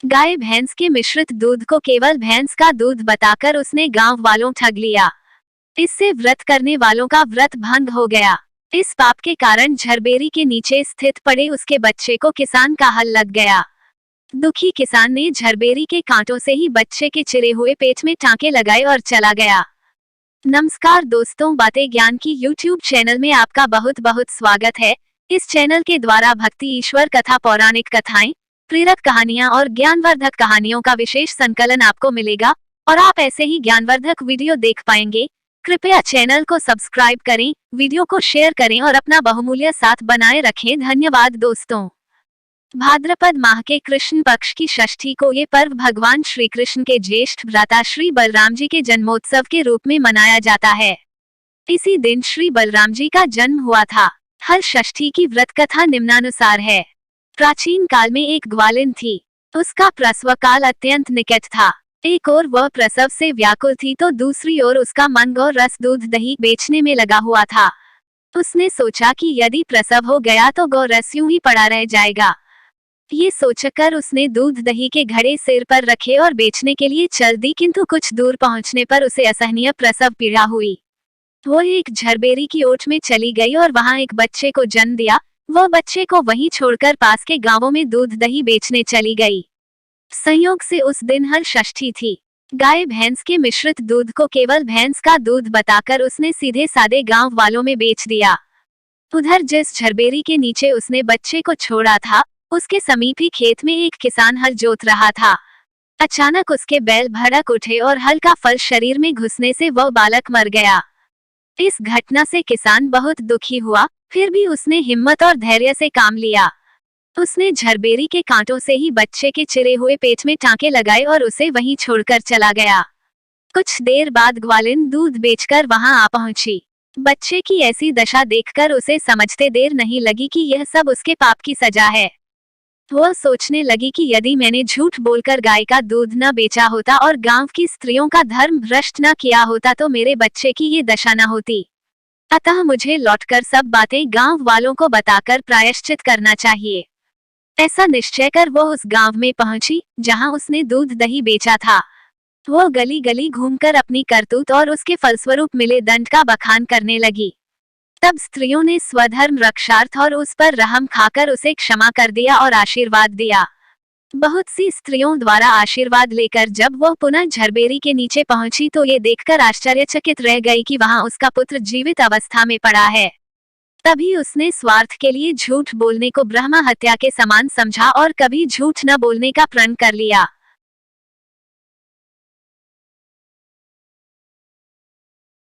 गाय भैंस के मिश्रित दूध को केवल भैंस का दूध बताकर उसने गांव वालों ठग लिया। इससे व्रत करने वालों का व्रत भंग हो गया। इस पाप के कारण झरबेरी के नीचे स्थित पड़े उसके बच्चे को किसान का हल लग गया। दुखी किसान ने झरबेरी के कांटों से ही बच्चे के चिरे हुए पेट में टांके लगाए और चला गया। नमस्कार दोस्तों, बातें ज्ञान की यूट्यूब चैनल में आपका बहुत बहुत स्वागत है। इस चैनल के द्वारा भक्ति, ईश्वर कथा, पौराणिक कथाएं, प्रेरक कहानियां और ज्ञानवर्धक कहानियों का विशेष संकलन आपको मिलेगा और आप ऐसे ही ज्ञानवर्धक वीडियो देख पाएंगे। कृपया चैनल को सब्सक्राइब करें, वीडियो को शेयर करें और अपना बहुमूल्य साथ बनाए रखें। धन्यवाद दोस्तों। भाद्रपद माह के कृष्ण पक्ष की षष्ठी को ये पर्व भगवान श्री कृष्ण के ज्येष्ठ भ्राता श्री बलराम जी के जन्मोत्सव के रूप में मनाया जाता है। इसी दिन श्री बलराम जी का जन्म हुआ था। हर षष्ठी की व्रत कथा निम्नानुसार है। प्राचीन काल में एक ग्वालिन थी। उसका प्रसव काल अत्यंत निकट था। एक ओर वह प्रसव से व्याकुल थी तो दूसरी ओर उसका मन गौ रस, दूध, दही बेचने में लगा हुआ था। उसने सोचा कि यदि प्रसव हो गया तो गौ रस यूं ही पड़ा रह जाएगा। ये सोचकर उसने दूध दही के घड़े सिर पर रखे और बेचने के लिए चल दी, किंतु कुछ दूर पहुंचने पर उसे असहनीय प्रसव पीड़ा हुई। वो एक झरबेरी की ओट में चली गई और वहां एक बच्चे को जन्म दिया। वह बच्चे को वहीं छोड़कर पास के गांवों में दूध दही बेचने चली गई। संयोग से उस दिन हर षष्ठी थी। गाय भैंस के मिश्रित दूध को केवल भैंस का दूध बताकर उसने सीधे सादे गांव वालों में बेच दिया। उधर जिस झरबेरी के नीचे उसने बच्चे को छोड़ा था, उसके समीप ही खेत में एक किसान हल जोत रहा था। अचानक उसके बैल भड़क उठे और हल का फल शरीर में घुसने से वह बालक मर गया। इस घटना से किसान बहुत दुखी हुआ, फिर भी उसने हिम्मत और धैर्य से काम लिया। उसने झरबेरी के कांटों से ही बच्चे के चिरे हुए पेट में टांके लगाए और उसे वहीं छोड़कर चला गया। कुछ देर बाद ग्वालिन दूध बेचकर वहां आ पहुंची। बच्चे की ऐसी दशा देखकर उसे समझते देर नहीं लगी कि यह सब उसके पाप की सजा है। वह सोचने लगी कि यदि मैंने झूठ बोलकर गाय का दूध न बेचा होता और गांव की स्त्रियों का धर्म भ्रष्ट न किया होता तो मेरे बच्चे की ये दशा न होती। अतः मुझे लौटकर सब बातें गांव वालों को बताकर प्रायश्चित करना चाहिए। ऐसा निश्चय कर वो उस गांव में पहुंची जहां उसने दूध दही बेचा था। वो गली गली घूमकर अपनी करतूत और उसके फलस्वरूप मिले दंड का बखान करने लगी। तब स्त्रियों ने स्वधर्म रक्षार्थ और उस पर रहम खाकर उसे क्षमा कर दिया और आशीर्वाद दिया। बहुत सी स्त्रियों द्वारा आशीर्वाद लेकर जब वह पुनः झरबेरी के नीचे पहुंची तो ये देखकर आश्चर्यचकित रह गई कि वहां उसका पुत्र जीवित अवस्था में पड़ा है। तभी उसने स्वार्थ के लिए झूठ बोलने को ब्रह्म हत्या के समान समझा और कभी झूठ न बोलने का प्रण कर लिया।